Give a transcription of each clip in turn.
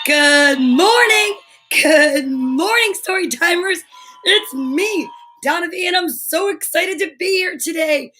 Good morning! Good morning, story timers! It's me, Donna Vee, and I'm so excited to be here today.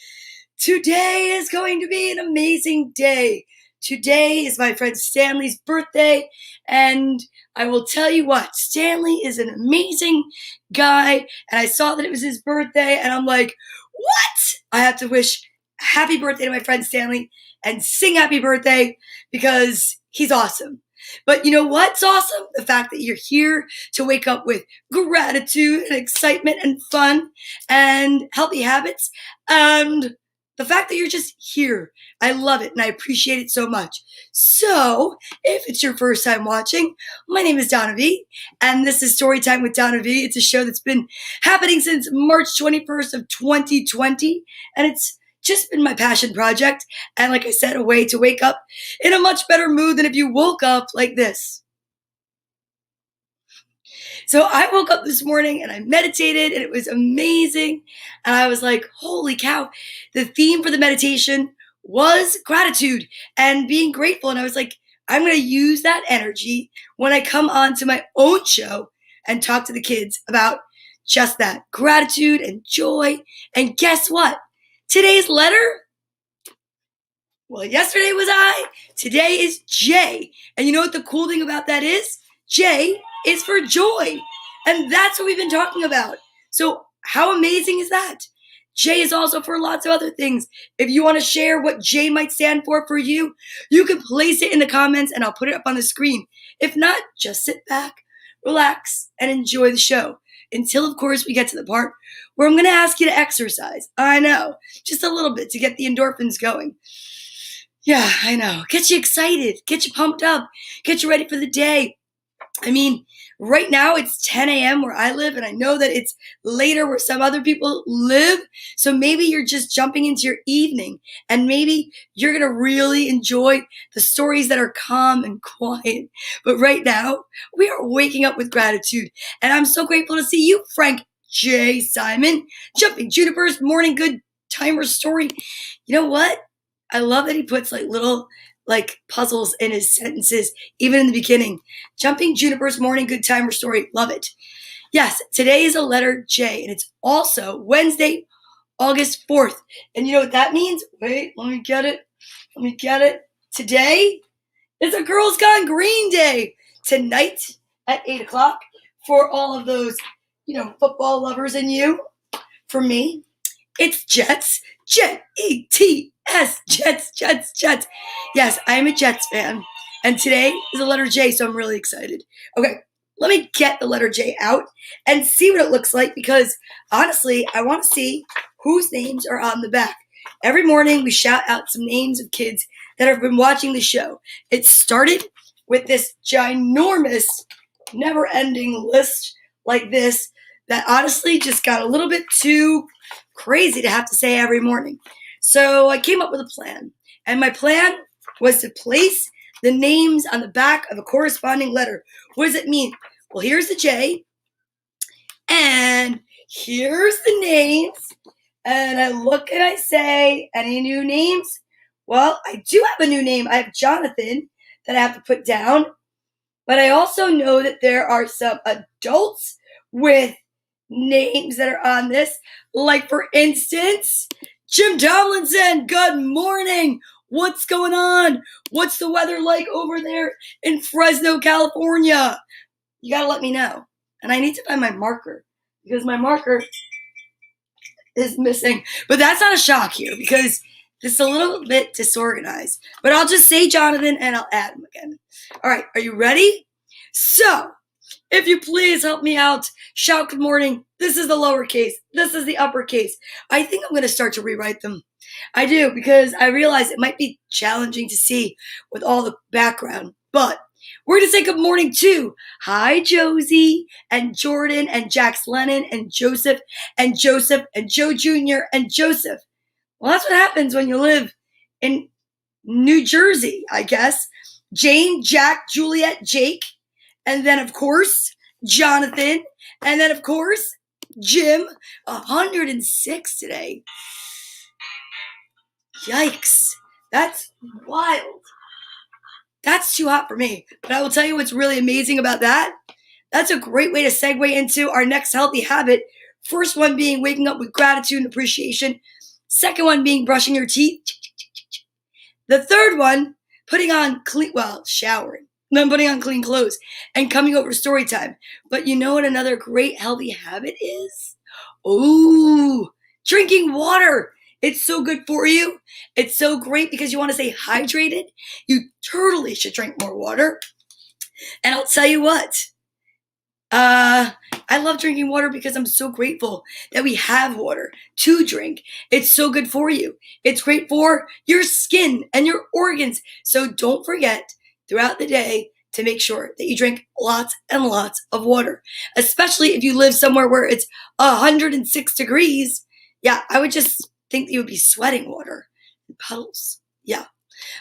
Today is going to be an amazing day. Today is my friend Stanley's birthday, and I will tell you what, Stanley is an amazing guy, and I saw that it was his birthday, and I'm like, what? I have to wish happy birthday to my friend Stanley and sing happy birthday because he's awesome. But you know what's awesome? The fact that you're here to wake up with gratitude and excitement and fun and healthy habits, and the fact that you're just here. I love it and I appreciate it so much. So, if it's your first time watching, my name is Donna Vee, and this is Storytime with Donna Vee. It's a show that's been happening since March 21st of 2020, and it's just been my passion project, and like I said, a way to wake up in a much better mood than if you woke up like this. So I woke up this morning and I meditated and it was amazing. And I was like, holy cow. The theme for the meditation was gratitude and being grateful. And I was like, I'm going to use that energy when I come on to my own show and talk to the kids about just that, gratitude and joy. And guess what? Today's letter, well, yesterday was I, today is J. And you know what the cool thing about that is? J is for joy. And that's what we've been talking about. So how amazing is that? J is also for lots of other things. If you want to share what J might stand for you, you can place it in the comments and I'll put it up on the screen. If not, just sit back, relax, and enjoy the show. Until, of course, we get to the part where I'm going to ask you to exercise. I know, just a little bit to get the endorphins going. Yeah, I know. Get you excited, get you pumped up, get you ready for the day. I mean, right now it's 10 a.m. where I live, and I know that it's later where some other people live. So maybe you're just jumping into your evening, and maybe you're going to really enjoy the stories that are calm and quiet. But right now, we are waking up with gratitude, and I'm so grateful to see you, Frank J. Simon, Jumping Juniper's Morning Good Timer story. You know what? I love that he puts little puzzles in his sentences, even in the beginning. Jumping Juniper's Morning Good Timer story. Love it. Yes, today is a letter J, and it's also Wednesday, August 4th. And you know what that means? Wait, let me get it. Today is a Girls Gone Green Day. Tonight at 8 o'clock for all of those, football lovers in you. For me, it's Jets. Jets, Jets. Yes, I'm a Jets fan. And today is a letter J, so I'm really excited. Okay, let me get the letter J out and see what it looks like because, honestly, I want to see whose names are on the back. Every morning, we shout out some names of kids that have been watching the show. It started with this ginormous, never-ending list like this that honestly just got a little bit too crazy to have to say every morning. So I came up with a plan, and my plan was to place the names on the back of a corresponding letter. What does it mean? Well, here's the J, and here's the names, and I look and I say, any new names? Well, I do have a new name. I have Jonathan that I have to put down, but I also know that there are some adults with names that are on this, like for instance, Jim Tomlinson. Good morning. What's going on? What's the weather like over there in Fresno, California? You gotta let me know. And I need to find my marker because my marker is missing. But that's not a shock here because it's a little bit disorganized. But I'll just say Jonathan and I'll add him again. All right, are you ready? So, if you please help me out, shout good morning. This is the lowercase. This is the uppercase. I think I'm going to start to rewrite them. I do, because I realize it might be challenging to see with all the background. But we're going to say good morning to hi Josie and Jordan and Jax Lennon and Joseph and Joe Jr. and Joseph. Well, that's what happens when you live in New Jersey, I guess. Jane, Jack, Juliet, Jake. And then, of course, Jonathan. And then, of course, Jim. 106 today. Yikes. That's wild. That's too hot for me. But I will tell you what's really amazing about that. That's a great way to segue into our next healthy habit. First one being waking up with gratitude and appreciation. Second one being brushing your teeth. The third one, showering. Then putting on clean clothes and coming over to story time. But you know what another great healthy habit is? Ooh, drinking water. It's so good for you. It's so great because you want to stay hydrated. You totally should drink more water. And I'll tell you what, I love drinking water because I'm so grateful that we have water to drink. It's so good for you. It's great for your skin and your organs. So don't forget throughout the day to make sure that you drink lots and lots of water, especially if you live somewhere where it's 106 degrees. Yeah, I would just think that you would be sweating water in puddles. Yeah.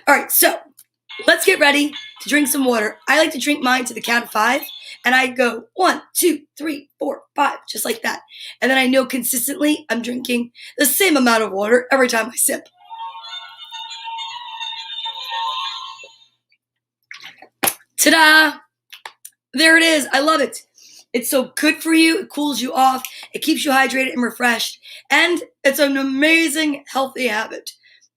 All right, so let's get ready to drink some water. I like to drink mine to the count of 5. And I go 1, 2, 3, 4, 5, just like that. And then I know consistently I'm drinking the same amount of water every time I sip. Ta-da! There it is. I love it. It's so good for you. It cools you off. It keeps you hydrated and refreshed. And it's an amazing healthy habit.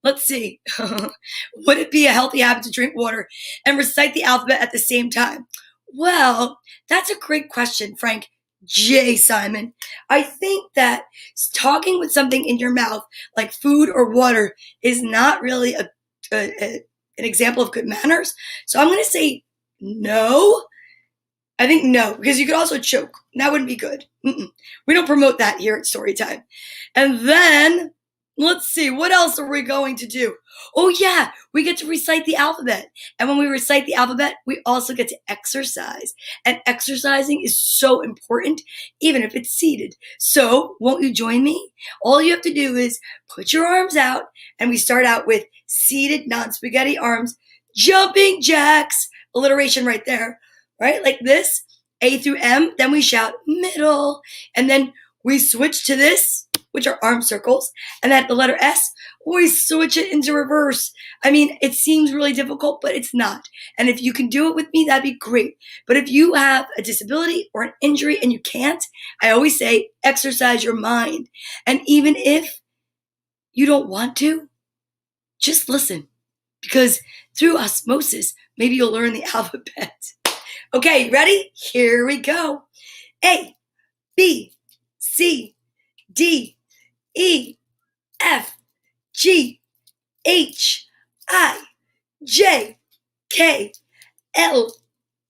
Let's see. Would it be a healthy habit to drink water and recite the alphabet at the same time? Well, that's a great question, Frank J. Simon. I think that talking with something in your mouth, like food or water, is not really an example of good manners. So I'm going to say no. I think no, because you could also choke. That wouldn't be good. We don't promote that here at Storytime. And then, let's see, what else are we going to do? Oh yeah, we get to recite the alphabet. And when we recite the alphabet, we also get to exercise. And exercising is so important, even if it's seated. So, won't you join me? All you have to do is put your arms out, and we start out with seated non-spaghetti arms, jumping jacks, alliteration right there. Right? Like this, A through M, then we shout middle, and then we switch to this, which are arm circles, and then the letter S, we switch it into reverse. I mean, it seems really difficult, but it's not. And if you can do it with me, that'd be great. But if you have a disability or an injury and you can't, I always say exercise your mind. And even if you don't want to, just listen. Because through osmosis, maybe you'll learn the alphabet. Okay, ready? Here we go. A, B, C, D, E, F, G, H, I, J, K, L,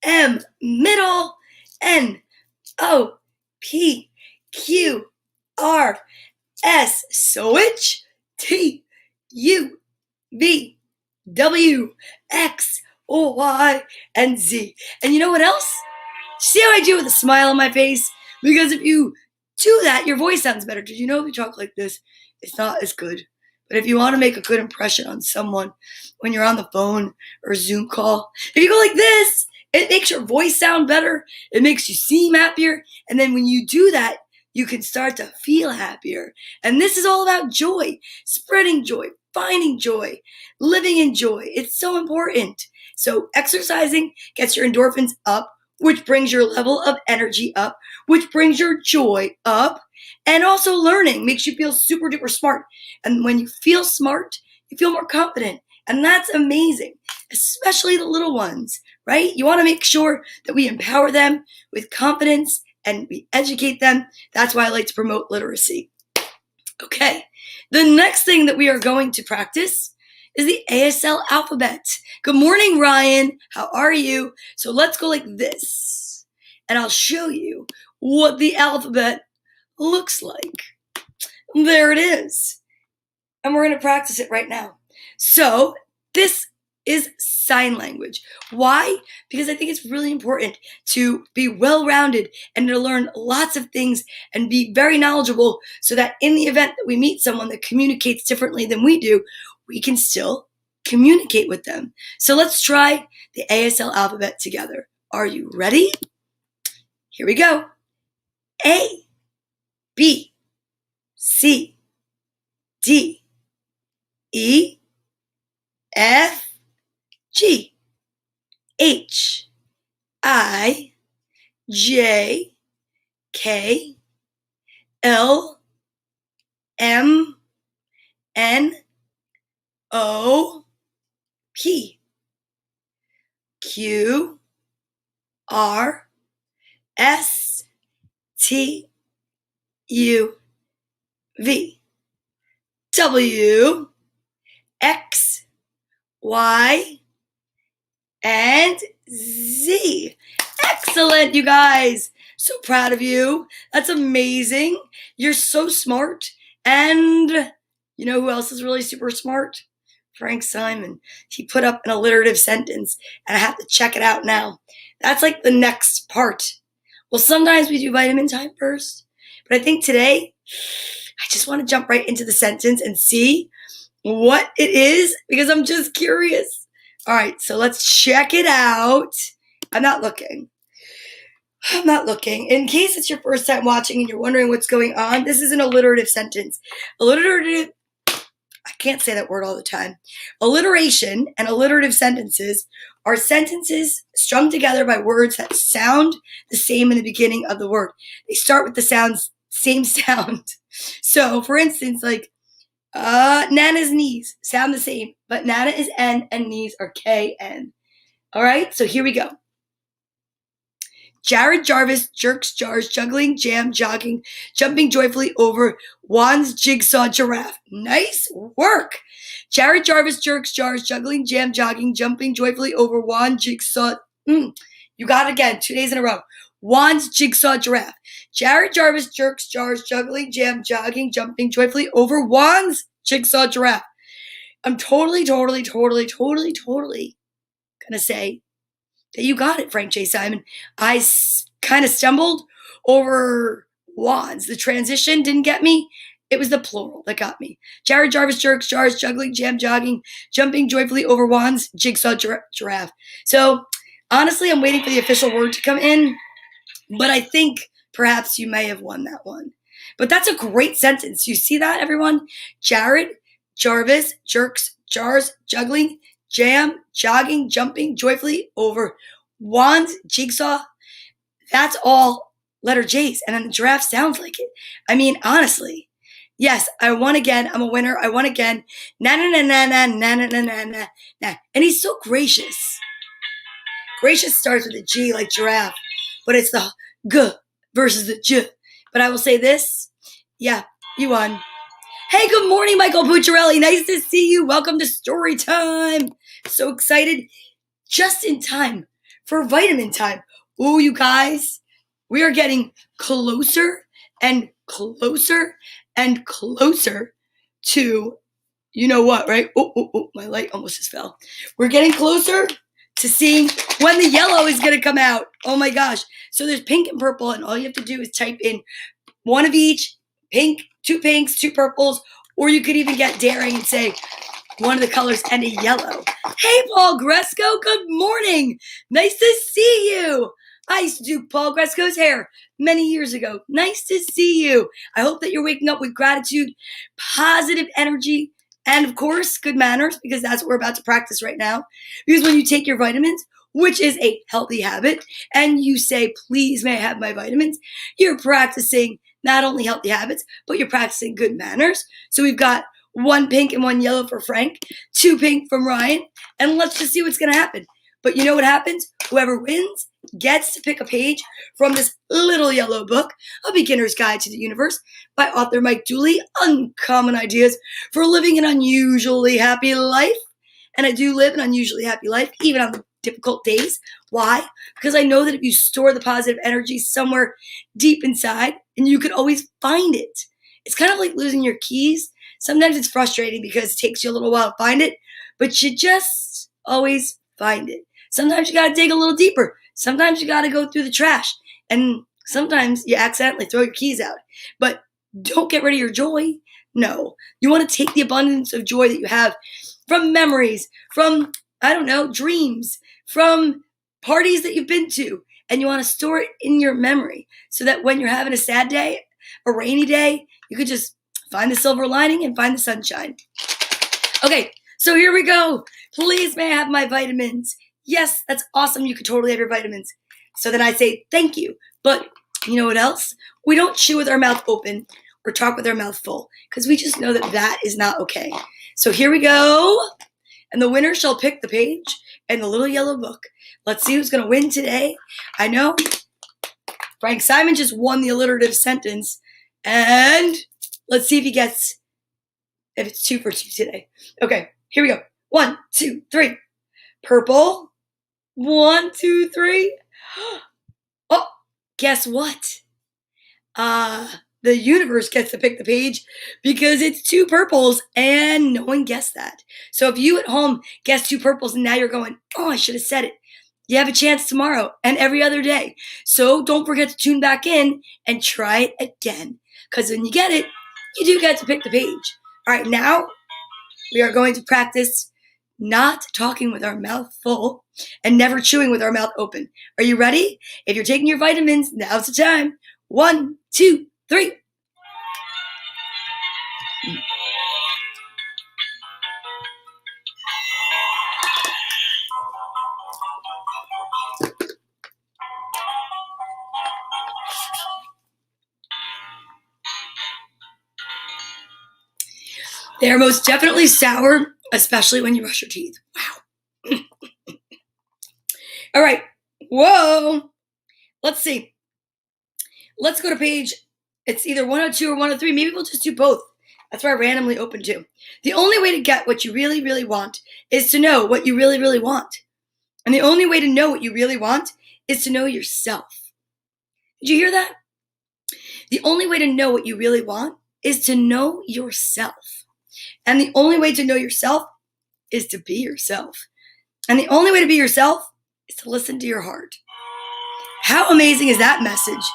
M, middle, N, O, P, Q, R, S, switch, T, U, V, W, X, Y, and Z. And you know what else? See how I do with a smile on my face? Because if you do that, your voice sounds better. Did you know if you talk like this, it's not as good? But if you want to make a good impression on someone when you're on the phone or Zoom call, if you go like this, it makes your voice sound better. It makes you seem happier. And then when you do that, you can start to feel happier. And this is all about joy, spreading joy, finding joy, living in joy. It's so important. So exercising gets your endorphins up, which brings your level of energy up, which brings your joy up. And also learning makes you feel super duper smart. And when you feel smart, you feel more confident. And that's amazing, especially the little ones, right? You want to make sure that we empower them with confidence and we educate them. That's why I like to promote literacy. Okay, the next thing that we are going to practice is the Asl Alphabet. Good morning, Ryan. How are you? So let's go like this, and I'll show you what the alphabet looks like. There it is. And we're going to practice it right now. So this is sign language. Why? Because I think it's really important to be well-rounded and to learn lots of things and be very knowledgeable so that in the event that we meet someone that communicates differently than we do, we can still communicate with them. So let's try the Asl alphabet together. Are you ready? Here we go. A, B, C, D, E, F, G, H, I, J, K, L, M, N, O, P, Q, R, S, T, U, V, W, X, Y, and Z. Excellent, you guys. So proud of you. That's amazing. You're so smart. And you know who else is really super smart? Frank Simon. He put up an alliterative sentence, and I have to check it out now. That's like the next part. Well, sometimes we do vitamin time first, but I think today I just want to jump right into the sentence and see what it is because I'm just curious. All right, so let's check it out. I'm not looking. In case it's your first time watching and you're wondering what's going on, this is an alliterative sentence. Alliterative, I can't say that word all the time. Alliteration and alliterative sentences are sentences strung together by words that sound the same in the beginning of the word. They start with the same sound. So, for instance, like, Nana's knees sound the same, but Nana is N and knees are K-N. All right, so here we go. Jared Jarvis jerks jars, juggling, jam, jogging, jumping joyfully over Juan's jigsaw giraffe. Nice work. Jared Jarvis jerks jars, juggling, jam, jogging, jumping joyfully over Juan's jigsaw. You got it again, 2 days in a row. Juan's jigsaw giraffe. Jared Jarvis jerks jars, juggling, jam, jogging, jumping joyfully over Juan's jigsaw giraffe. I'm totally gonna say that you got it, Frank J. Simon. I kind of stumbled over Juan's. The transition didn't get me. It was the plural that got me. Jared Jarvis jerks jars, juggling, jam, jogging, jumping joyfully over Juan's jigsaw giraffe. So honestly, I'm waiting for the official word to come in, but I think perhaps you may have won that one. But that's a great sentence. You see that, everyone? Jared Jarvis jerks jars, juggling, jam, jogging, jumping joyfully over Juan's jigsaw. That's all letter J's. And then the giraffe sounds like it. I mean, honestly. Yes, I won again. I'm a winner. I won again. Na na na na na na na na na na na. And he's so gracious. Gracious starts with a G like giraffe, but it's the G versus the J. But I will say this. Yeah, you won. Hey, good morning, Michael Pucciarelli. Nice to see you. Welcome to Story Time. So excited. Just in time for vitamin time. Oh, you guys, we are getting closer and closer and closer to, you know what, right? Oh, my light almost just fell. We're getting closer to seeing when the yellow is going to come out. Oh my gosh. So there's pink and purple, and all you have to do is type in one of each, pink, 2 pinks, 2 purples, or you could even get daring and say one of the colors and a yellow. Hey, Paul Gresco, good morning. Nice to see you. I used to do Paul Gresco's hair many years ago. Nice to see you. I hope that you're waking up with gratitude, positive energy, and of course, good manners, because that's what we're about to practice right now. Because when you take your vitamins, which is a healthy habit, and you say, please, may I have my vitamins, you're practicing not only healthy habits, but you're practicing good manners. So we've got 1 pink and 1 yellow for Frank, 2 pink from Ryan, and let's just see what's going to happen. But you know what happens? Whoever wins gets to pick a page from this little yellow book, A Beginner's Guide to the Universe, by author Mike Dooley, Uncommon Ideas for Living an Unusually Happy Life. And I do live an unusually happy life, even on the difficult days. Why? Because I know that if you store the positive energy somewhere deep inside, and you can always find it. It's kind of like losing your keys. Sometimes it's frustrating because it takes you a little while to find it, but you just always find it. Sometimes you got to dig a little deeper. Sometimes you got to go through the trash. And sometimes you accidentally throw your keys out. But don't get rid of your joy. No. You want to take the abundance of joy that you have from memories, from, dreams, from parties that you've been to. And you want to store it in your memory so that when you're having a sad day, a rainy day, you could just find the silver lining and find the sunshine. Okay, so here we go. Please, may I have my vitamins? Yes, that's awesome. You could totally have your vitamins. So then I say, thank you. But you know what else? We don't chew with our mouth open or talk with our mouth full because we just know that that is not okay. So here we go. And the winner shall pick the page and the little yellow book. Let's see who's going to win today. I know Frank Simon just won the alliterative sentence. And let's see if it's 2 for 2 today. Okay, here we go. 1, 2, 3. Purple. 1, 2, 3. Oh, guess what? The universe gets to pick the page because it's 2 purples and no one guessed that. So if you at home guessed 2 purples and now you're going, oh, I should have said it. You have a chance tomorrow and every other day. So don't forget to tune back in and try it again. Because when you get it, you do get to pick the page. All right, now we are going to practice not talking with our mouth full and never chewing with our mouth open. Are you ready? If you're taking your vitamins, now's the time. 1, 2, 3. They are most definitely sour, especially when you brush your teeth. Wow. All right. Whoa. Let's see. Let's go to page. It's either 102 or 103. Maybe we'll just do both. That's where I randomly open to. The only way to get what you really, really want is to know what you really, really want. And the only way to know what you really want is to know yourself. Did you hear that? The only way to know what you really want is to know yourself. And the only way to know yourself is to be yourself. And the only way to be yourself is to listen to your heart. How amazing is that message?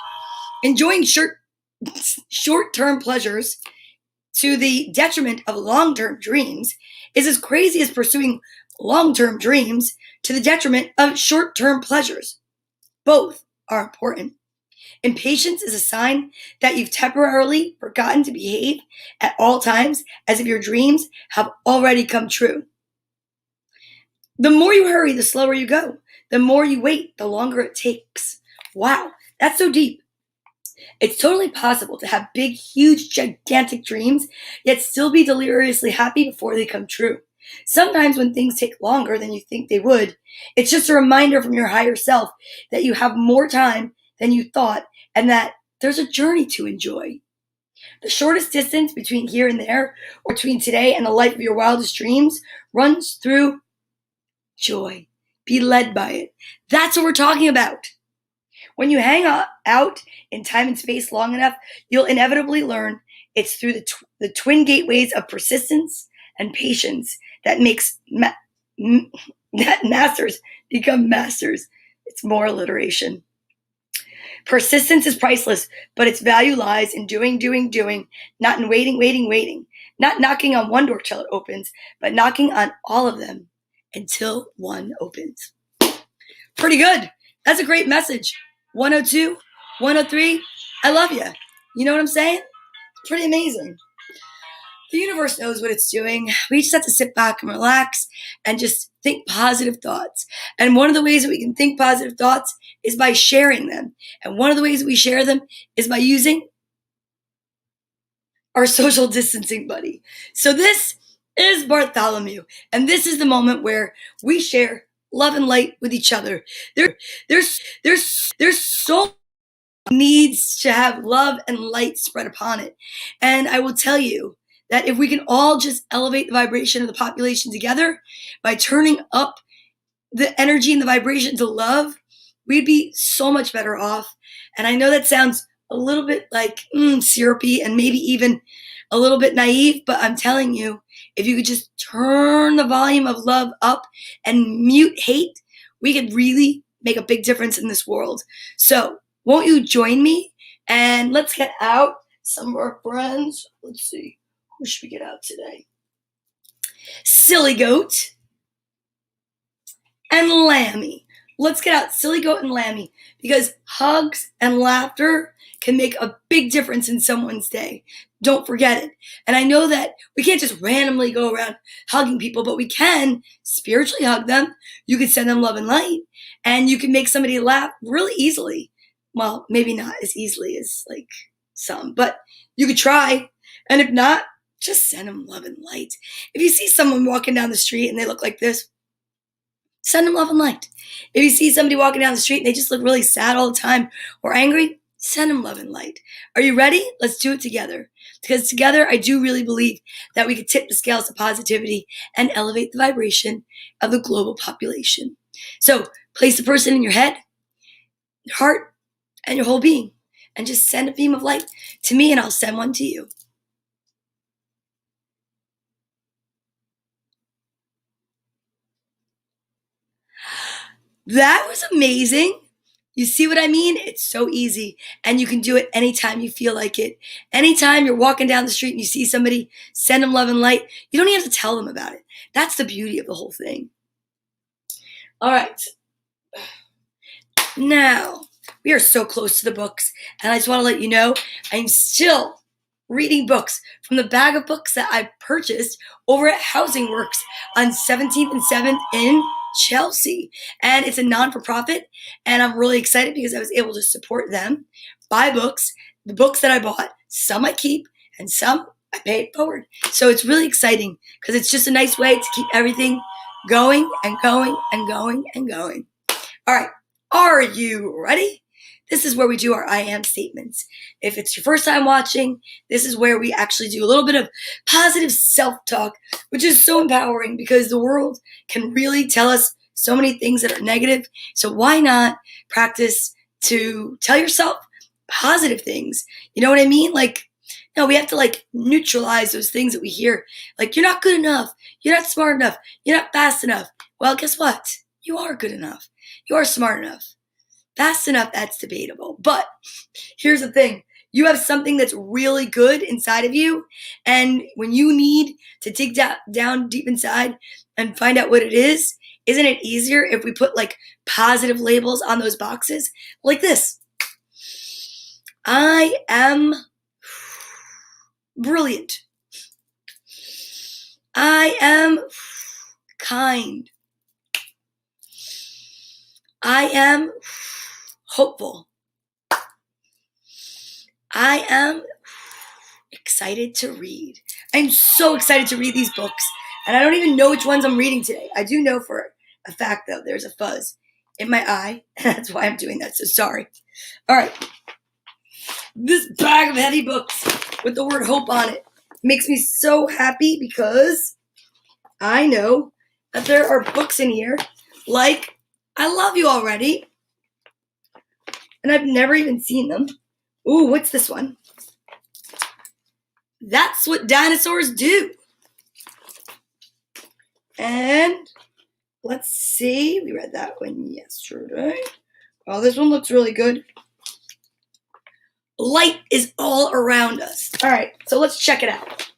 Enjoying short-term pleasures to the detriment of long-term dreams is as crazy as pursuing long-term dreams to the detriment of short-term pleasures. Both are important. Impatience is a sign that you've temporarily forgotten to behave at all times as if your dreams have already come true. The more you hurry, the slower you go. The more you wait, the longer it takes. Wow, that's so deep. It's totally possible to have big, huge, gigantic dreams, yet still be deliriously happy before they come true. Sometimes when things take longer than you think they would, it's just a reminder from your higher self that you have more time than you thought and that there's a journey to enjoy. The shortest distance between here and there, or between today and the life of your wildest dreams, runs through joy. Be led by it. That's what we're talking about. When you hang out in time and space long enough, you'll inevitably learn it's through the twin gateways of persistence and patience that makes that masters become masters. It's more alliteration. Persistence is priceless, but its value lies in doing, not in waiting. Not knocking on one door till it opens, but knocking on all of them until one opens. Pretty good. That's a great message. 102, 103, I love you. You know what I'm saying? Pretty amazing. The universe knows what it's doing. We just have to sit back and relax and just think positive thoughts. And one of the ways that we can think positive thoughts is by sharing them. And one of the ways that we share them is by using our social distancing buddy. So this is Bartholomew. And this is the moment where we share love and light with each other. There's so needs to have love and light spread upon it. And I will tell you that if we can all just elevate the vibration of the population together by turning up the energy and the vibration to love, we'd be so much better off. And I know that sounds a little bit like syrupy and maybe even a little bit naive, but I'm telling you, if you could just turn the volume of love up and mute hate, we could really make a big difference in this world. So won't you join me? And let's get out some of our friends. Let's see. Who should we get out today? Silly Goat and Lammy. let's get out Silly Goat and Lammy, because hugs and laughter can make a big difference in someone's day. Don't forget it. And I know that we can't just randomly go around hugging people, but we can spiritually hug them. You can send them love and light, and you can make somebody laugh really easily. Well, maybe not as easily as like some, but you could try. And if not, just send them love and light. If you see someone walking down the street and they look like this, send them love and light. If you see somebody walking down the street and they just look really sad all the time or angry, send them love and light. Are you ready? Let's do it together. Because together, I do really believe that we could tip the scales of positivity and elevate the vibration of the global population. So place the person in your head, your heart, and your whole being, and just send a beam of light to me, and I'll send one to you. That was amazing. You see what I mean? It's so easy, and you can do it anytime you feel like it. Anytime you're walking down the street and you see somebody, send them love and light. You don't even have to tell them about it. That's the beauty of the whole thing. All right. Now, we are so close to the books, and I just want to let you know I'm still reading books from the bag of books that I purchased over at Housing Works on 17th and 7th in Chelsea. And it's a non-for-profit, and I'm really excited because I was able to support them, buy books. The books that I bought, some I keep, and some I pay it forward. So it's really exciting because it's just a nice way to keep everything going and going and going and going. All right, are you ready? This is where we do our I am statements. If it's your first time watching, this is where we actually do a little bit of positive self-talk, which is so empowering because the world can really tell us so many things that are negative. So why not practice to tell yourself positive things? You know what I mean? Like, no, we have to like neutralize those things that we hear. Like, you're not good enough. You're not smart enough. You're not fast enough. Well, guess what? You are good enough. You are smart enough. Fast enough, that's debatable. But here's the thing. You have something that's really good inside of you. And when you need to dig down deep inside and find out what it is, isn't it easier if we put like positive labels on those boxes? Like this. I am brilliant. I am kind. I am hopeful. I am excited to read. I'm so excited to read these books, and I don't even know which ones I'm reading today. I do know for a fact, though, there's a fuzz in my eye, and that's why I'm doing that, so sorry. All right. This bag of heavy books with the word hope on it makes me so happy because I know that there are books in here like I Love You Already, and I've never even seen them. Ooh, what's this one? That's What Dinosaurs Do. And let's see. We read that one yesterday. Oh, this one looks really good. Light is all around us. All right, so let's check it out.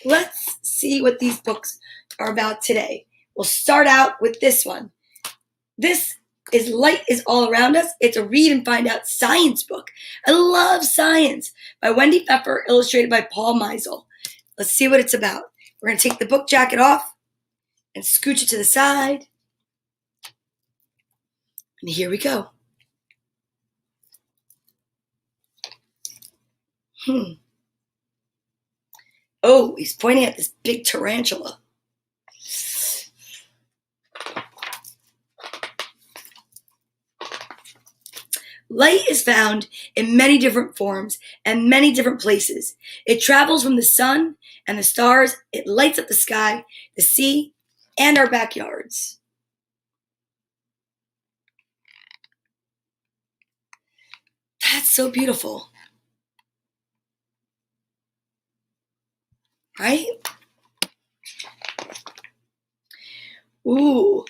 Let's see what these books are about today. We'll start out with this one. This is Light is All Around Us. It's a read and find out science book. I love science by Wendy Pfeffer, illustrated by Paul Meisel. Let's see what it's about. We're going to take the book jacket off and scooch it to the side. And here we go. Oh, he's pointing at this big tarantula. Light is found in many different forms and many different places. It travels from the sun and the stars. It lights up the sky, the sea, and our backyards. That's so beautiful. Right? Ooh.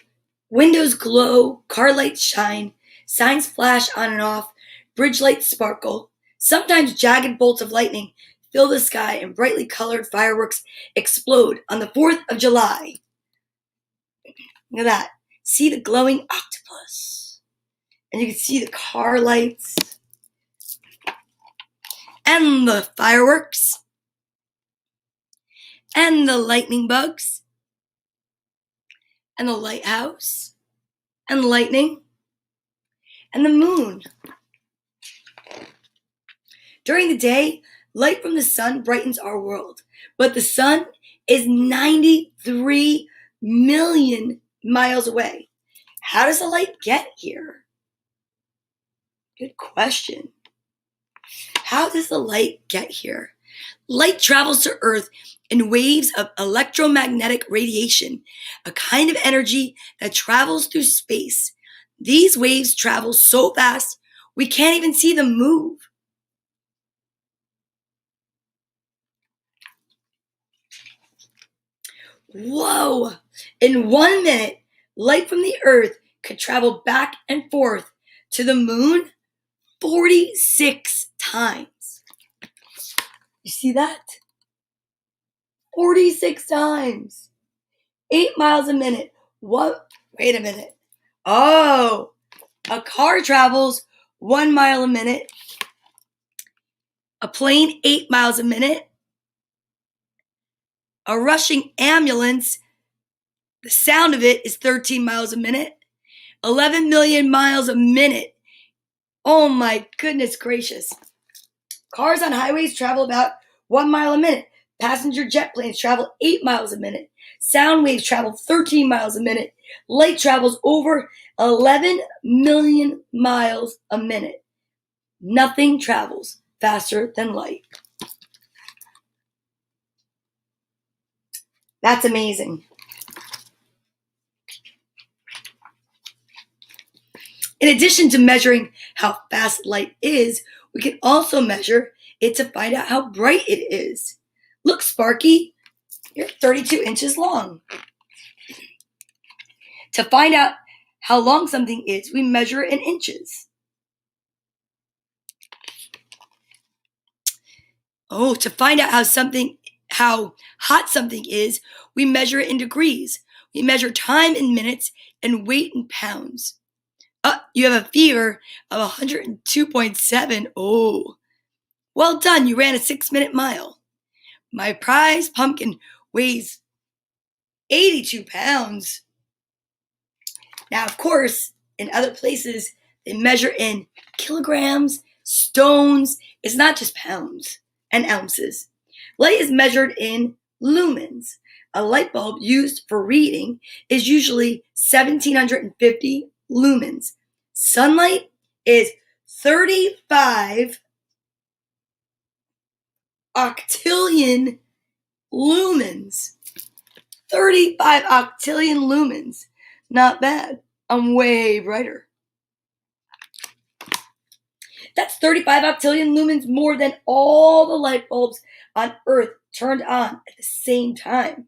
Windows glow, car lights shine, signs flash on and off, bridge lights sparkle. Sometimes jagged bolts of lightning fill the sky and brightly colored fireworks explode on the 4th of July. Look at that. see the glowing octopus. And you can see the car lights. And the fireworks. And the lightning bugs. And the lighthouse. And the lightning. And the moon. During the day, light from the sun brightens our world. But the sun is 93 million miles away. How does the light get here? Good question. How does the light get here? Light travels to Earth in waves of electromagnetic radiation, a kind of energy that travels through space. These waves travel so fast, we can't even see them move. Whoa! In 1 minute, light from the Earth could travel back and forth to the moon 46 times. You see that? 46 times. 8 miles a minute. What? Wait a minute. Oh, a car travels 1 mile a minute. A plane 8 miles a minute. A rushing ambulance, the sound of it is 13 miles a minute. 11 million miles a minute. Oh my goodness gracious. Cars on highways travel about 1 mile a minute. Passenger jet planes travel 8 miles a minute. Sound waves travel 13 miles a minute. Light travels over 11 million miles a minute. Nothing travels faster than light. That's amazing. In addition to measuring how fast light is, we can also measure it to find out how bright it is. Look, Sparky, you're 32 inches long. To find out how long something is, we measure it in inches. Oh, to find out how hot something is, we measure it in degrees. We measure time in minutes and weight in pounds. You have a fever of 102.7. Oh, well done. You ran a 6-minute mile. My prize pumpkin weighs 82 pounds. Now, of course, in other places, they measure in kilograms, stones. It's not just pounds and ounces. Light is measured in lumens. A light bulb used for reading is usually 1750 lumens. Sunlight is 35 octillion lumens. 35 octillion lumens. Not bad. I'm way brighter. That's 35 octillion lumens more than all the light bulbs on Earth turned on at the same time.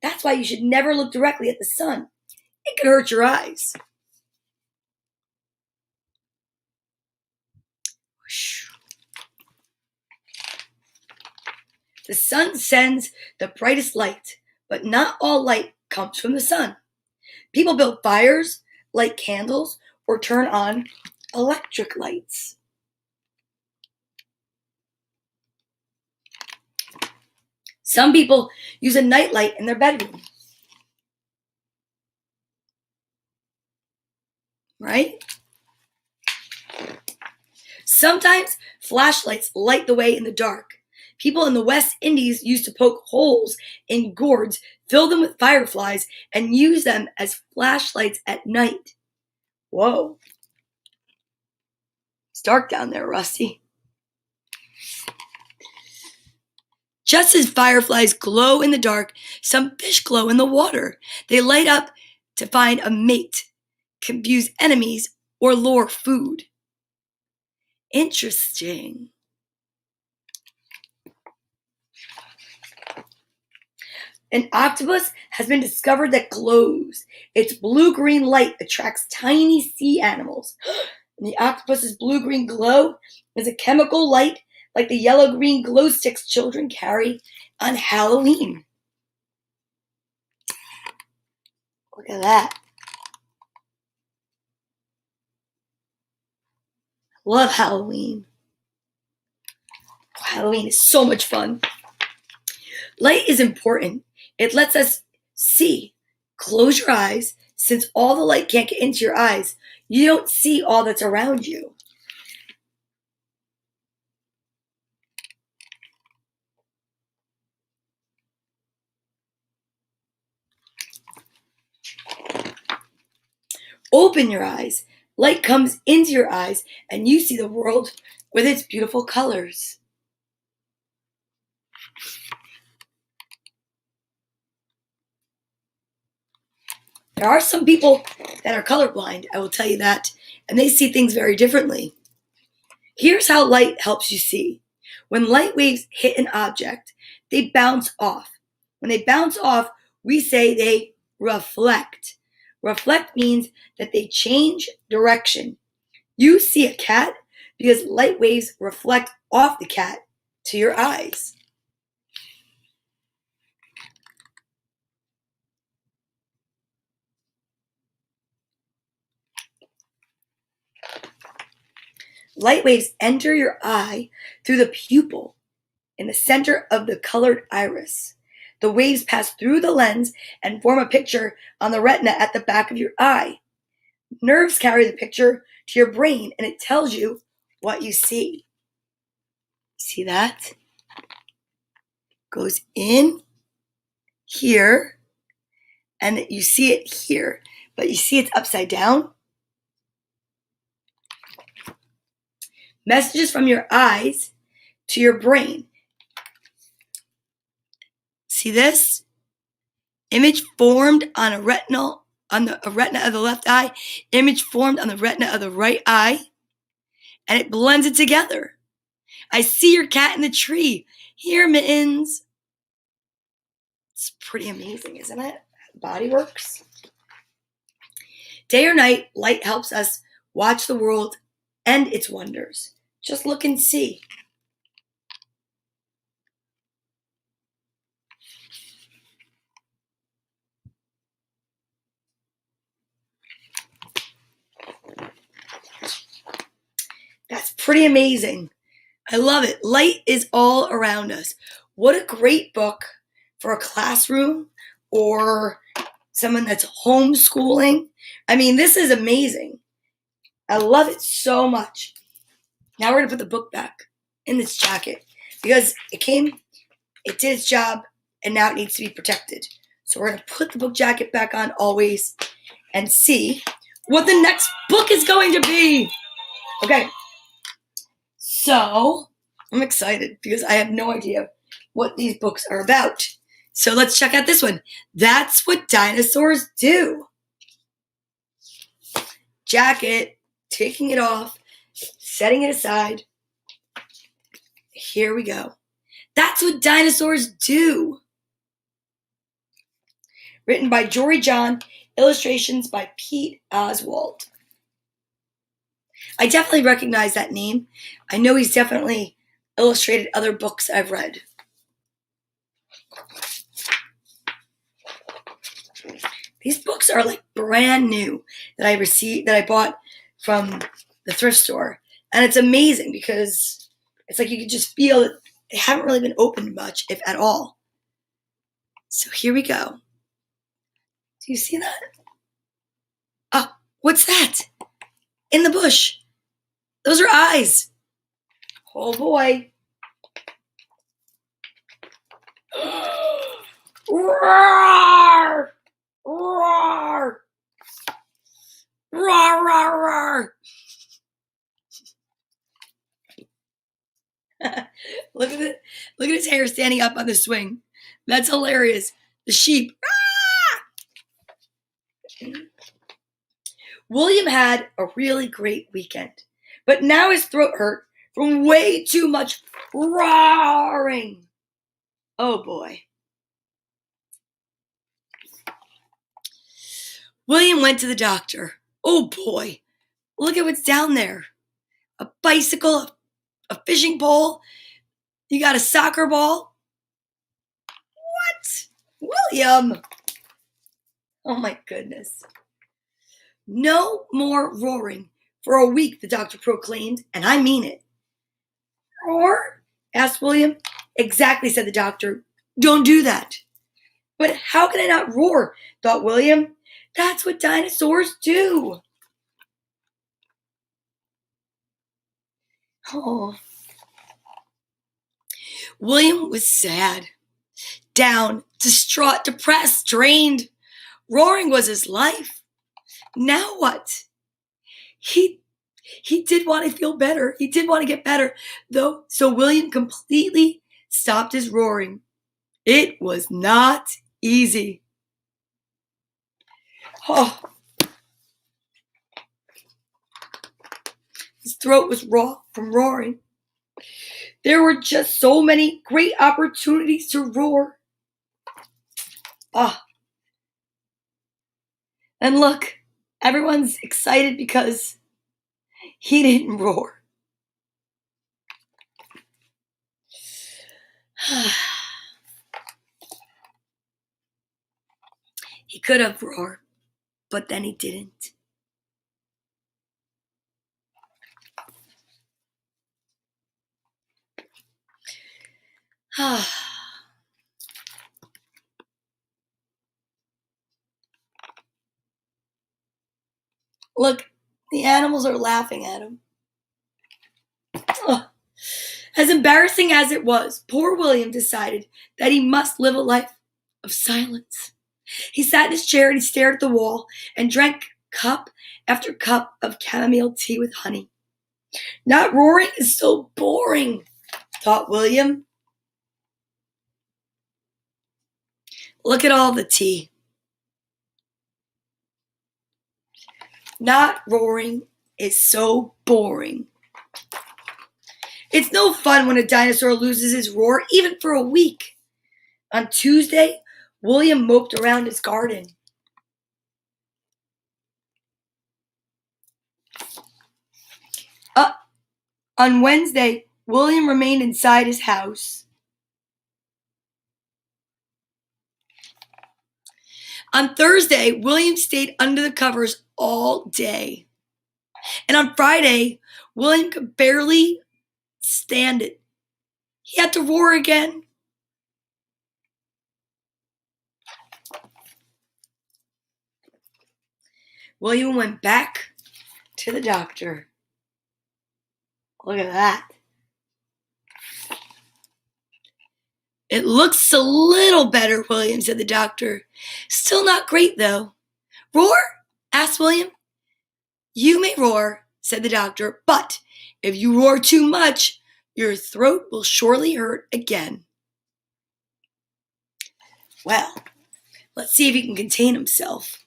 That's why you should never look directly at the sun. It could hurt your eyes. The sun sends the brightest light, but not all light comes from the sun. People build fires, light candles, or turn on electric lights. Some people use a nightlight in their bedroom. Right? Sometimes flashlights light the way in the dark. People in the West Indies used to poke holes in gourds, fill them with fireflies, and use them as flashlights at night. Whoa. It's dark down there, Rusty. Just as fireflies glow in the dark, some fish glow in the water. They light up to find a mate, confuse enemies, or lure food. Interesting. An octopus has been discovered that glows. Its blue-green light attracts tiny sea animals. And the octopus's blue-green glow is a chemical light like the yellow-green glow sticks children carry on Halloween. Look at that. Love Halloween. Halloween is so much fun. Light is important. It lets us see. Close your eyes. Since all the light can't get into your eyes, you don't see all that's around you. Open your eyes. Light comes into your eyes, and you see the world with its beautiful colors. There are some people that are colorblind, I will tell you that, and they see things very differently. Here's how light helps you see. When light waves hit an object, they bounce off. When they bounce off, we say they reflect. Reflect means that they change direction. You see a cat because light waves reflect off the cat to your eyes. Light waves enter your eye through the pupil in the center of the colored iris. The waves pass through the lens and form a picture on the retina at the back of your eye. Nerves carry the picture to your brain and it tells you what you see. See that? Goes in here and you see it here, but you see it's upside down. Messages from your eyes to your brain. See this? Image formed on a retina of the left eye, image formed on the retina of the right eye, and it blends it together. I see your cat in the tree. Here, Mittens. It's pretty amazing, isn't it? Body works. Day or night, light helps us watch the world and its wonders. Just look and see. That's pretty amazing. I love it. Light is all around us. What a great book for a classroom or someone that's homeschooling. I mean, this is amazing. I love it so much. Now we're going to put the book back in this jacket because it did its job, and now it needs to be protected. So we're going to put the book jacket back on always and see what the next book is going to be. Okay. So I'm excited because I have no idea what these books are about. So let's check out this one. That's What Dinosaurs Do. Jacket, taking it off, setting it aside. Here we go. That's What Dinosaurs Do. Written by Jory John, illustrations by Pete Oswald. I definitely recognize that name. I know he's definitely illustrated other books I've read. These books are like brand new that I bought from the thrift store. And it's amazing because it's like you can just feel that they haven't really been opened much, if at all. So here we go. Do you see that? Oh, what's that? In the bush. Those are eyes. Oh boy. Roar! Roar! Roar, roar, roar. Look at it. Look at his hair standing up on the swing. That's hilarious. The sheep. William had a really great weekend, but now his throat hurt from way too much roaring. Oh boy. William went to the doctor. Oh boy. Look at what's down there. A bicycle, a fishing pole. You got a soccer ball. What? William. Oh my goodness. No more roaring. For a week, the doctor proclaimed, and I mean it. Roar? Asked William. Exactly, said the doctor. Don't do that. But how can I not roar? Thought William. That's what dinosaurs do. Oh. William was sad, down, distraught, depressed, drained. Roaring was his life. Now what? He did want to feel better. He did want to get better, though. So William completely stopped his roaring. It was not easy. Oh. His throat was raw from roaring. There were just so many great opportunities to roar. Ah. And look, everyone's excited because he didn't roar. He could have roared, but then he didn't. Look, the animals are laughing at him. As embarrassing as it was, poor William decided that he must live a life of silence. He sat in his chair and he stared at the wall and drank cup after cup of chamomile tea with honey. Not roaring is so boring, thought William. Look at all the tea. Not roaring is so boring. It's no fun when a dinosaur loses his roar, even for a week. On Tuesday, William moped around his garden. On Wednesday, William remained inside his house. On Thursday, William stayed under the covers all day. And on Friday, William could barely stand it. He had to roar again. William went back to the doctor. Look at that. It looks a little better, William, said the doctor. Still not great, though. Roar? Asked William. You may roar, said the doctor, but if you roar too much, your throat will surely hurt again. Well, let's see if he can contain himself.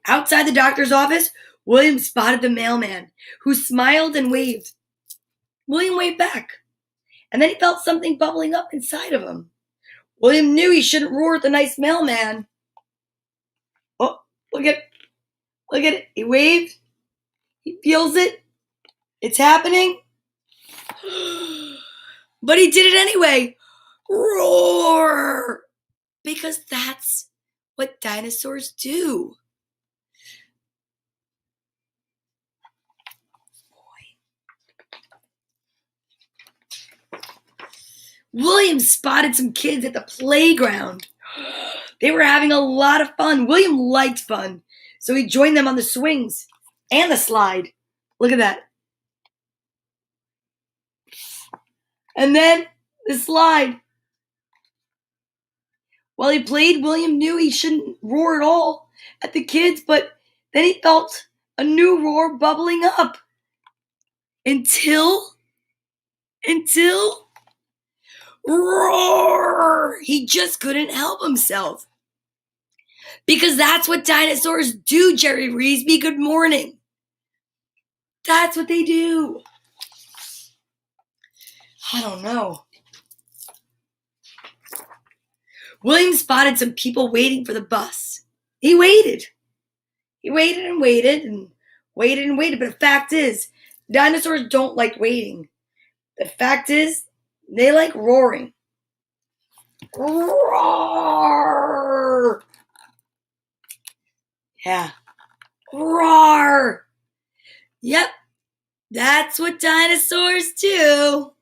Outside the doctor's office, William spotted the mailman, who smiled and waved. William waved back, and then he felt something bubbling up inside of him. William knew he shouldn't roar at the nice mailman. Oh, look at it. He waved. He feels it. It's happening. But he did it anyway. Roar! Because that's what dinosaurs do. William spotted some kids at the playground. They were having a lot of fun. William liked fun, so he joined them on the swings and the slide. Look at that. And then the slide. While he played, William knew he shouldn't roar at all at the kids, but then he felt a new roar bubbling up. Until roar! He just couldn't help himself. Because that's what dinosaurs do, Jerry Reesby. Good morning. That's what they do. I don't know. William spotted some people waiting for the bus. He waited. He waited and waited and waited and waited. But the fact is, dinosaurs don't like waiting. The fact is, they like roaring. Roar! Yeah. Roar! Yep, that's what dinosaurs do.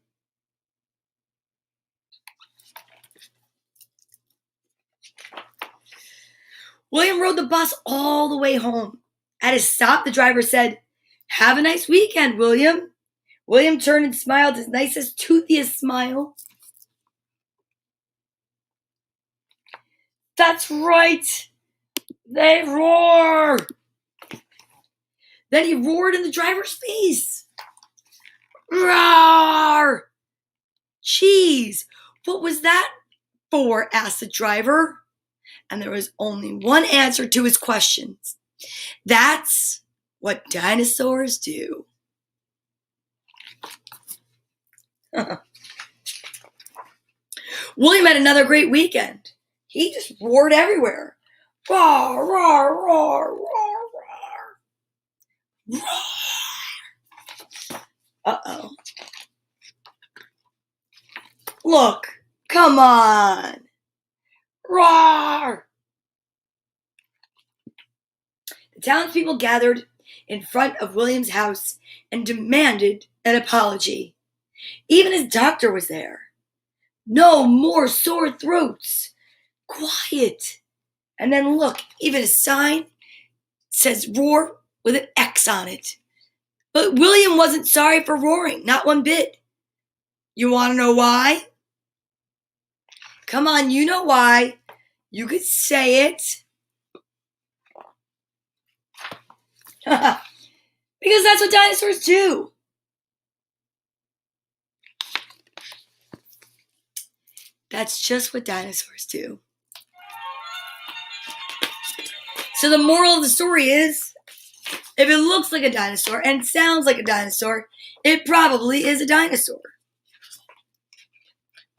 William rode the bus all the way home. At his stop, the driver said, "Have a nice weekend, William." William turned and smiled his nicest, toothiest smile. That's right. They roar. Then he roared in the driver's face. Roar! Cheese. What was that for? Asked the driver. And there was only one answer to his questions. That's what dinosaurs do. William had another great weekend. He just roared everywhere. Roar, roar, roar, roar, roar. Roar. Uh-oh. Look, come on. Roar. The townspeople gathered in front of William's house and demanded an apology. Even his doctor was there. No more sore throats. Quiet. And then look, even a sign says roar with an X on it. But William wasn't sorry for roaring, not one bit. You want to know why? Come on, you know why. You could say it. Because that's what dinosaurs do. That's just what dinosaurs do. So the moral of the story is, if it looks like a dinosaur and sounds like a dinosaur, it probably is a dinosaur.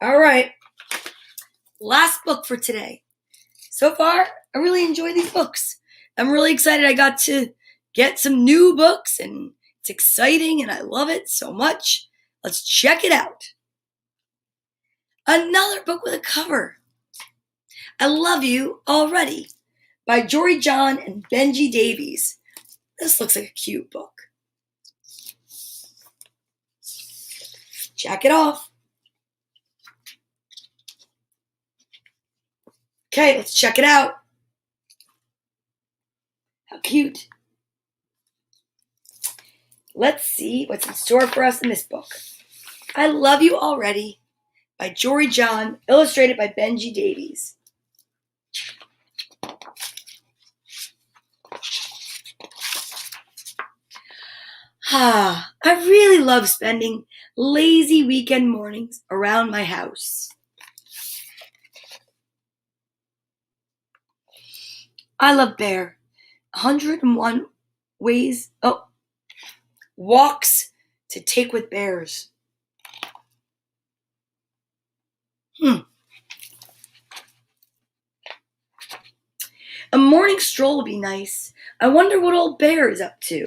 All right. Last book for today. So far, I really enjoy these books. I'm really excited I got to get some new books, and it's exciting, and I love it so much. Let's check it out. Another book with a cover. I Love You Already by Jory John and Benji Davies. This looks like a cute book. Check it off. Okay, let's check it out. How cute. Let's see what's in store for us in this book. I Love You Already by Jory John, illustrated by Benji Davies. I really love spending lazy weekend mornings around my house. I love Bear. 101 walks to take with bears. A morning stroll would be nice. I wonder what old Bear is up to.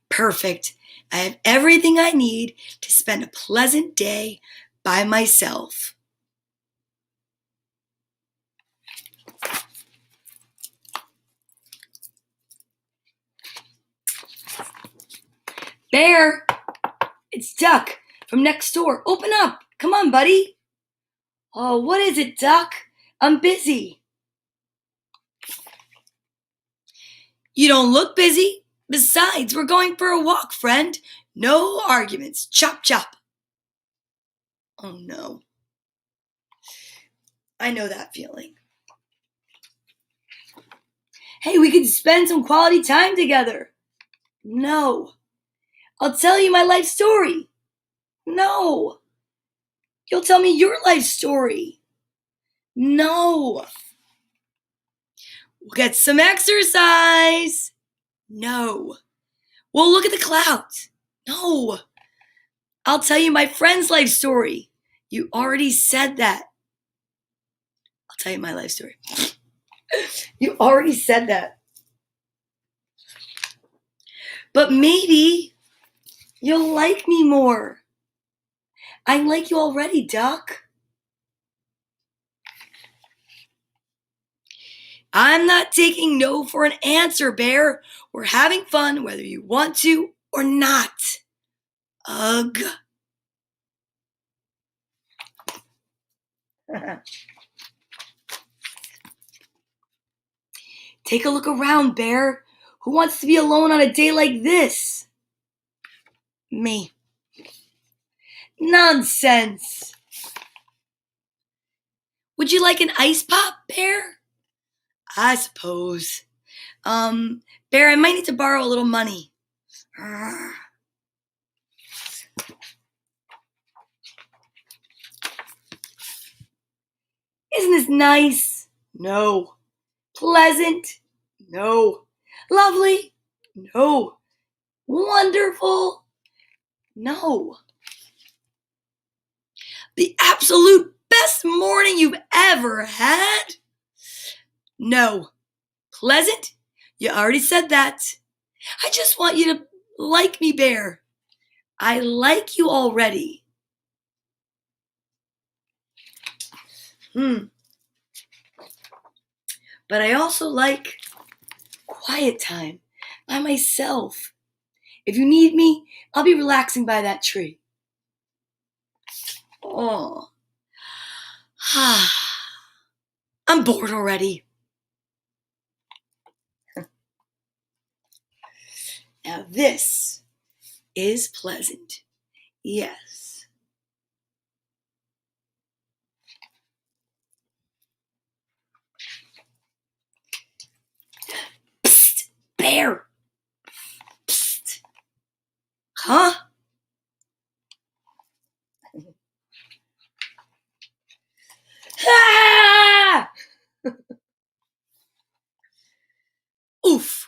Perfect. I have everything I need to spend a pleasant day by myself. Bear, it's Duck from next door. Open up. Come on, buddy. Oh, what is it, Duck? I'm busy. You don't look busy. Besides, we're going for a walk, friend. No arguments. Chop, chop. Oh, no. I know that feeling. Hey, we could spend some quality time together. No. I'll tell you my life story. No. You'll tell me your life story. No. We'll get some exercise. No. We'll look at the clouds. No. I'll tell you my friend's life story. You already said that. I'll tell you my life story. You already said that. But maybe you'll like me more. I like you already, Duck. I'm not taking no for an answer, Bear. We're having fun whether you want to or not. Ugh. Take a look around, Bear. Who wants to be alone on a day like this? Me. Nonsense. Would you like an ice pop, Bear? I suppose. Bear, I might need to borrow a little money. Isn't this nice? No. Pleasant? No. Lovely? No. Wonderful? No. The absolute best morning you've ever had? No. Pleasant? You already said that. I just want you to like me, Bear. I like you already. But I also like quiet time by myself. If you need me, I'll be relaxing by that tree. Oh. I'm bored already. Now this is pleasant. Yes. Psst, Bear. Psst. Huh? Ah! Oof.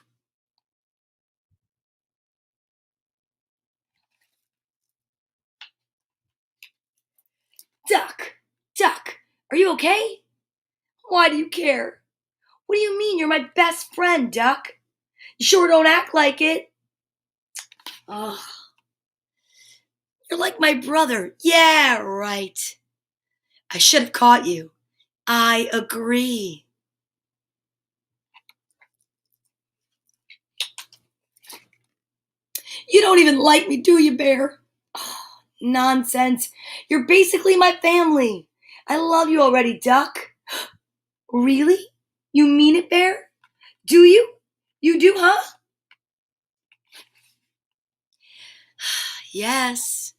Duck, Duck, are you okay? Why do you care? What do you mean you're my best friend, Duck? You sure don't act like it. Oh, you're like my brother. Yeah, right. I should have caught you. I agree. You don't even like me, do you, Bear? Oh, nonsense. You're basically my family. I love you already, Duck. Really? You mean it, Bear? Do you? You do, huh? Yes.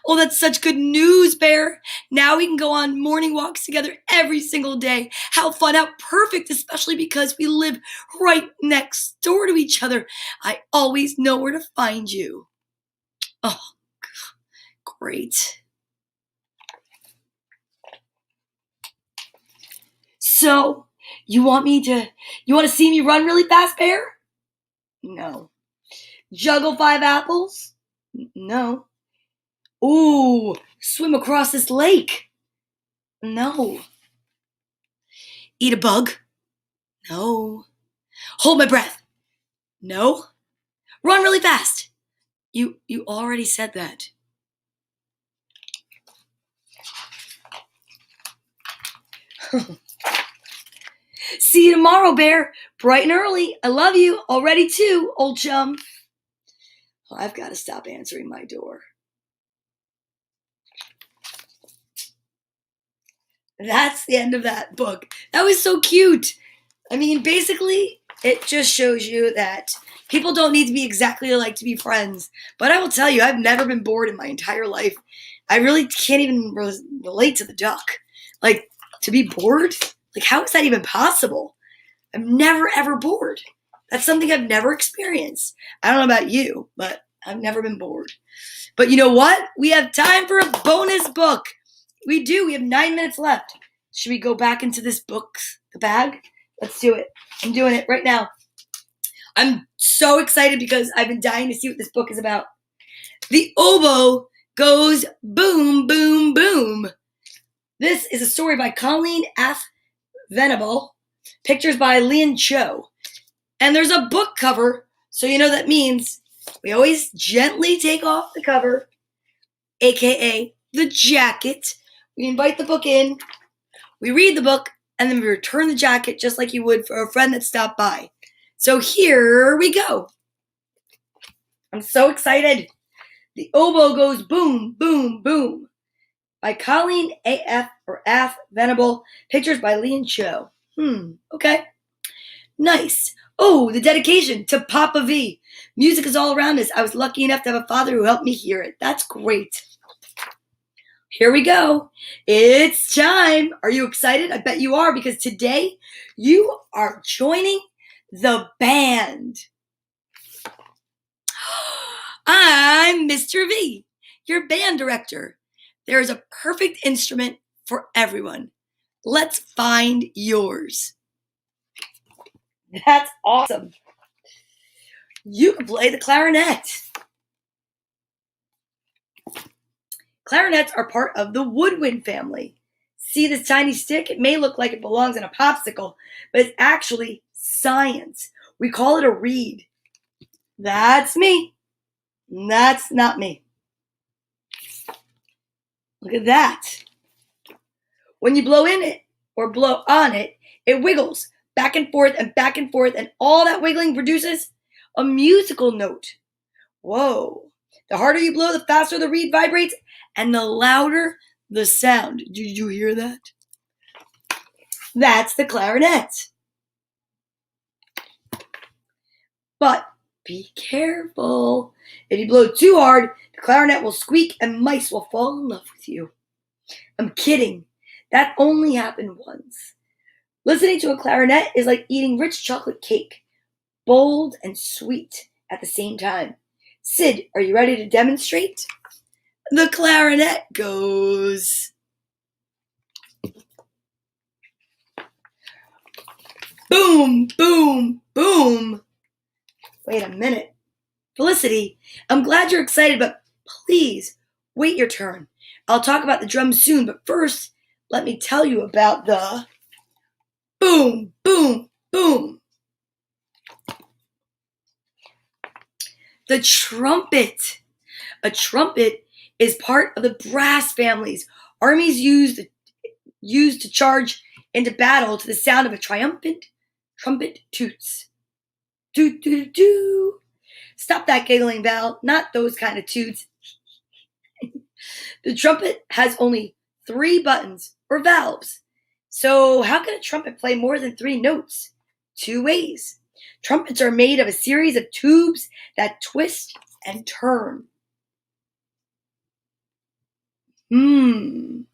Oh, that's such good news, Bear. Now we can go on morning walks together every single day. How fun, how perfect, especially because we live right next door to each other. I always know where to find you. Oh, great. So, you want to see me run really fast, Bear? No. Juggle 5 apples? No. Ooh, swim across this lake? No. Eat a bug? No. Hold my breath? No. Run really fast? You already said that. See you tomorrow, Bear. Bright and early. I love you already too, old chum. Oh, I've got to stop answering my door. That's the end of that book. That was so cute. I mean, basically, it just shows you that people don't need to be exactly alike to be friends. But I will tell you, I've never been bored in my entire life. I really can't even relate to the duck. Like, to be bored? Like, how is that even possible? I'm never, ever bored. That's something I've never experienced. I don't know about you, but I've never been bored. But you know what? We have time for a bonus book. We do. We have 9 minutes left. Should we go back into this book, the bag? Let's do it. I'm doing it right now. I'm so excited because I've been dying to see what this book is about. The Oboe Goes Boom, Boom, Boom. This is a story by Colleen F. Venable. Pictures by Lian Cho. And there's a book cover, so you know that means we always gently take off the cover, aka the jacket. We invite the book in, we read the book, and then we return the jacket just like you would for a friend that stopped by. So here we go. I'm so excited. The oboe goes boom, boom, boom. By Colleen A.F. or Af Venable. Pictures by Lee and Cho. Okay. Nice. Oh, the dedication to Papa V. Music is all around us. I was lucky enough to have a father who helped me hear it. That's great. Here we go. It's time. Are you excited? I bet you are, because today you are joining the band. I'm Mr. V, your band director. There is a perfect instrument for everyone. Let's find yours. That's awesome. You can play the clarinet. Clarinets are part of the woodwind family. See this tiny stick? It may look like it belongs in a popsicle, but it's actually science. We call it a reed. That's me. That's not me. Look at that. When you blow in it or blow on it, it wiggles back and forth, and all that wiggling produces a musical note. Whoa. The harder you blow, the faster the reed vibrates, and the louder the sound. Did you hear that? That's the clarinet. But be careful. If you blow too hard, the clarinet will squeak and mice will fall in love with you. I'm kidding. That only happened once. Listening to a clarinet is like eating rich chocolate cake, bold and sweet at the same time. Sid, are you ready to demonstrate? The clarinet goes. Boom, boom, boom. Wait a minute. Felicity, I'm glad you're excited, but please wait your turn. I'll talk about the drums soon, but first, let me tell you about the boom, boom, boom. The trumpet. A trumpet is part of the brass families. Armies used to charge into battle to the sound of a triumphant trumpet toots. Toot, toot, toot. Stop that giggling, Val. Not those kind of toots. The trumpet has only 3 buttons, or valves. So how can a trumpet play more than 3 notes? 2 ways. Trumpets are made of a series of tubes that twist and turn. When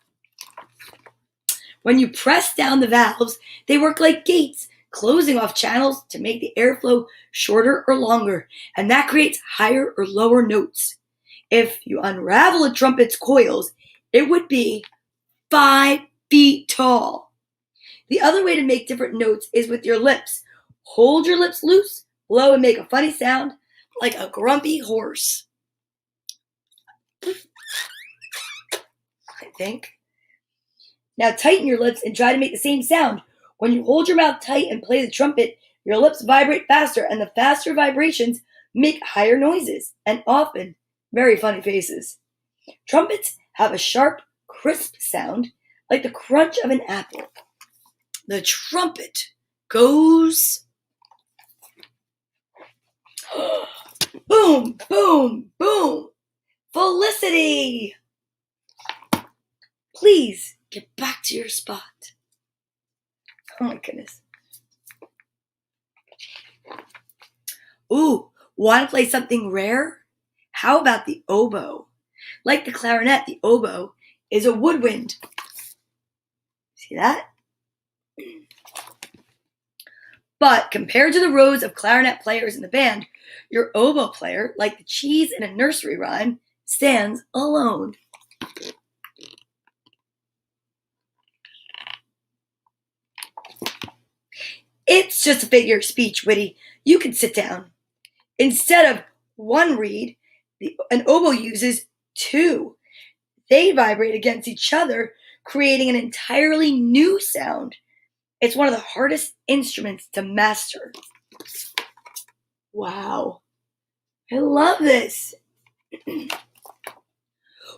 you press down the valves, they work like gates, closing off channels to make the airflow shorter or longer, and that creates higher or lower notes. If you unravel a trumpet's coils, it would be 5 feet tall. The other way to make different notes is with your lips. Hold your lips loose, blow, and make a funny sound like a grumpy horse. I think. Now tighten your lips and try to make the same sound. When you hold your mouth tight and play the trumpet, your lips vibrate faster, and the faster vibrations make higher noises, and often very funny faces. Trumpets have a sharp, crisp sound, like the crunch of an apple. The trumpet goes boom, boom, boom. Felicity! Please get back to your spot. Oh my goodness. Ooh, want to play something rare? How about the oboe? Like the clarinet, the oboe is a woodwind. See that? But compared to the rows of clarinet players in the band, your oboe player, like the cheese in a nursery rhyme, stands alone. It's just a figure of speech, Witty. You can sit down. Instead of 1 reed, an oboe uses 2. They vibrate against each other, creating an entirely new sound. It's one of the hardest instruments to master. Wow. I love this.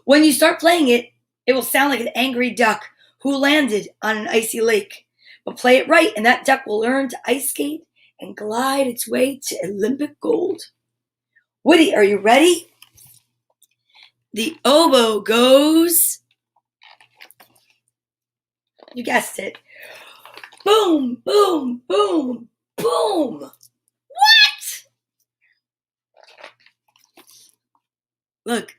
When you start playing it, it will sound like an angry duck who landed on an icy lake. But play it right, and that duck will learn to ice skate and glide its way to Olympic gold. Woody, are you ready? The oboe goes, you guessed it, boom, boom, boom, boom. What? Look.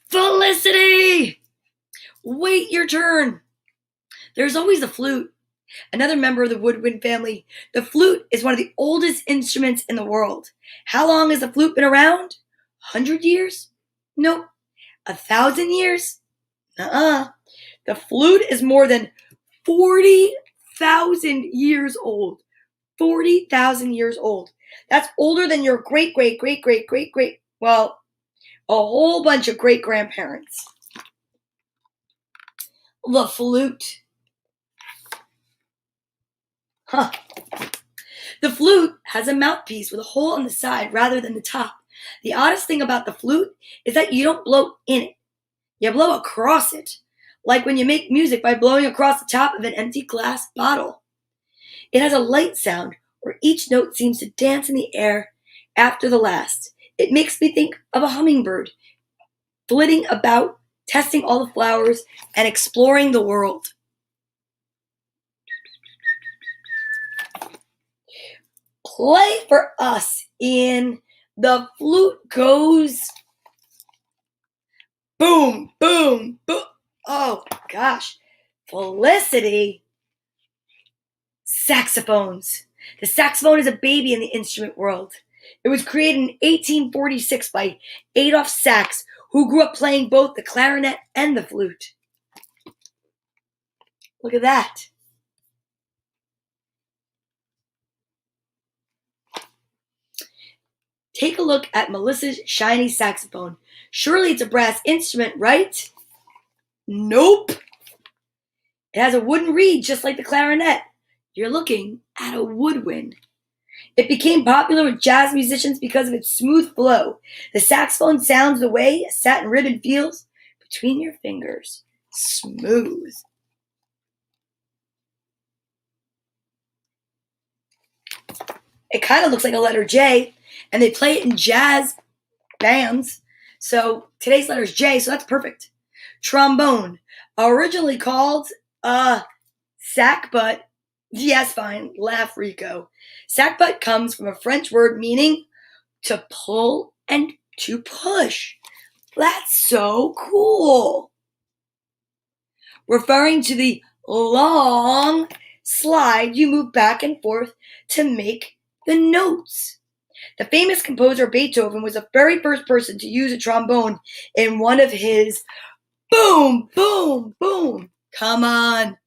Felicity! Wait your turn. There's always a flute, another member of the woodwind family. The flute is one of the oldest instruments in the world. How long has the flute been around? 100 years? Nope. 1,000 years? Nuh-uh. The flute is more than 40,000 years old. 40,000 years old. That's older than your great, well, a whole bunch of great-grandparents. The flute. Huh. The flute has a mouthpiece with a hole on the side rather than the top. The oddest thing about the flute is that you don't blow in it. You blow across it, like when you make music by blowing across the top of an empty glass bottle. It has a light sound where each note seems to dance in the air after the last. It makes me think of a hummingbird, flitting about, testing all the flowers, and exploring the world. Play for us in The Flute Goes Boom, Boom, Boom. Oh, gosh. Felicity. Saxophones. The saxophone is a baby in the instrument world. It was created in 1846 by Adolph Sax, who grew up playing both the clarinet and the flute. Look at that. Take a look at Melissa's shiny saxophone. Surely it's a brass instrument, right? Nope. It has a wooden reed just like the clarinet. You're looking at a woodwind. It became popular with jazz musicians because of its smooth flow. The saxophone sounds the way a satin ribbon feels between your fingers. Smooth. It kind of looks like a letter J, and they play it in jazz bands. So today's letter is J, so that's perfect. Trombone, originally called sackbut. Yes, fine, laugh Rico. Sackbut comes from a French word meaning to pull and to push. That's so cool. Referring to the long slide you move back and forth to make the notes. The famous composer Beethoven was the very first person to use a trombone in one of his boom, boom, boom. Come on.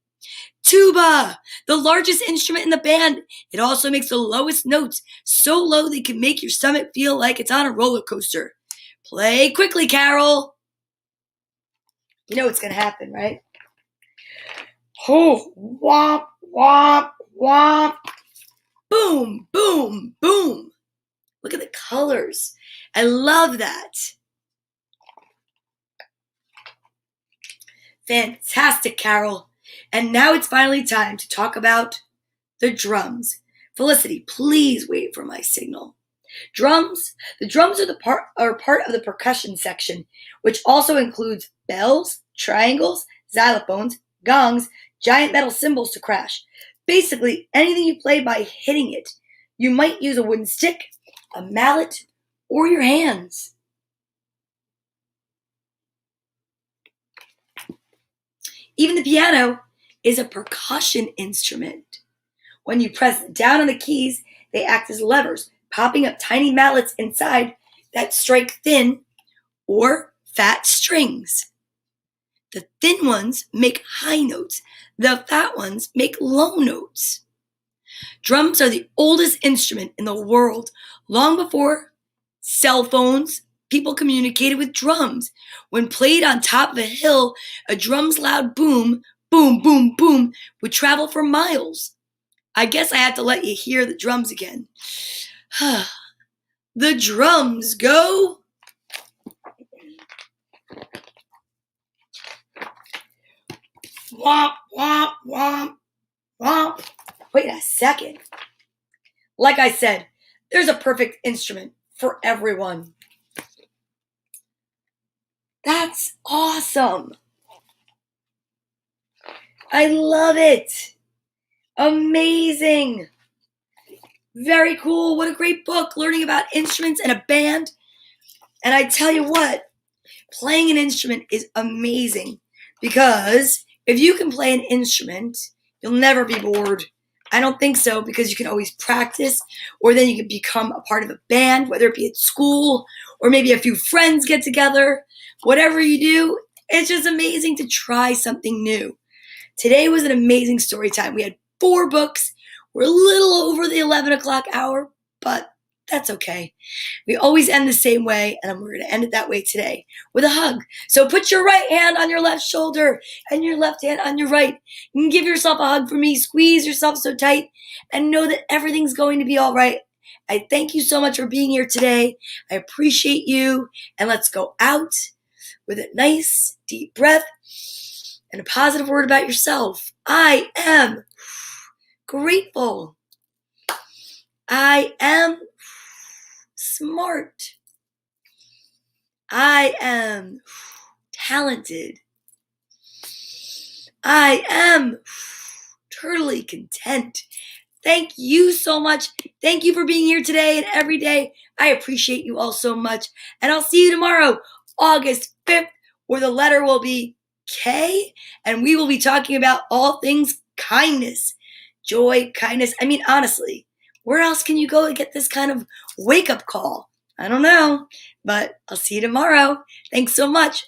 Tuba, the largest instrument in the band. It also makes the lowest notes, so low they can make your stomach feel like it's on a roller coaster. Play quickly, Carol. You know what's going to happen, right? Oh, womp, womp, womp. Boom, boom, boom. Look at the colors. I love that. Fantastic, Carol. And now it's finally time to talk about the drums. Felicity, please wait for my signal. Drums. The drums are part of the percussion section, which also includes bells, triangles, xylophones, gongs, giant metal cymbals to crash. Basically, anything you play by hitting it. You might use a wooden stick, a mallet, or your hands. Even the piano is a percussion instrument. When you press down on the keys, they act as levers, popping up tiny mallets inside that strike thin or fat strings. The thin ones make high notes. The fat ones make low notes. Drums are the oldest instrument in the world. Long before cell phones, people communicated with drums. When played on top of a hill, a drum's loud boom, boom, boom, boom, would travel for miles. I guess I have to let you hear the drums again. The drums go. Womp, womp, womp, womp. Wait a second. Like I said, there's a perfect instrument for everyone. That's awesome. I love it. Amazing. Very cool. What a great book, learning about instruments and a band. And I tell you what, playing an instrument is amazing because if you can play an instrument, you'll never be bored. I don't think so, because you can always practice, or then you can become a part of a band, whether it be at school or maybe a few friends get together. Whatever you do, it's just amazing to try something new. Today was an amazing story time. We had 4 books. We're a little over the 11 o'clock hour, but that's okay. We always end the same way, and we're going to end it that way today with a hug. So put your right hand on your left shoulder and your left hand on your right. And give yourself a hug for me. Squeeze yourself so tight and know that everything's going to be all right. I thank you so much for being here today. I appreciate you. And let's go out with a nice deep breath and a positive word about yourself. I am grateful. I am smart. I am talented. I am totally content. Thank you so much. Thank you for being here today and every day. I appreciate you all so much. And I'll see you tomorrow, August 5th, where the letter will be K, and we will be talking about all things kindness, joy, kindness. I mean, honestly, where else can you go to get this kind of wake-up call? I don't know, but I'll see you tomorrow. Thanks so much.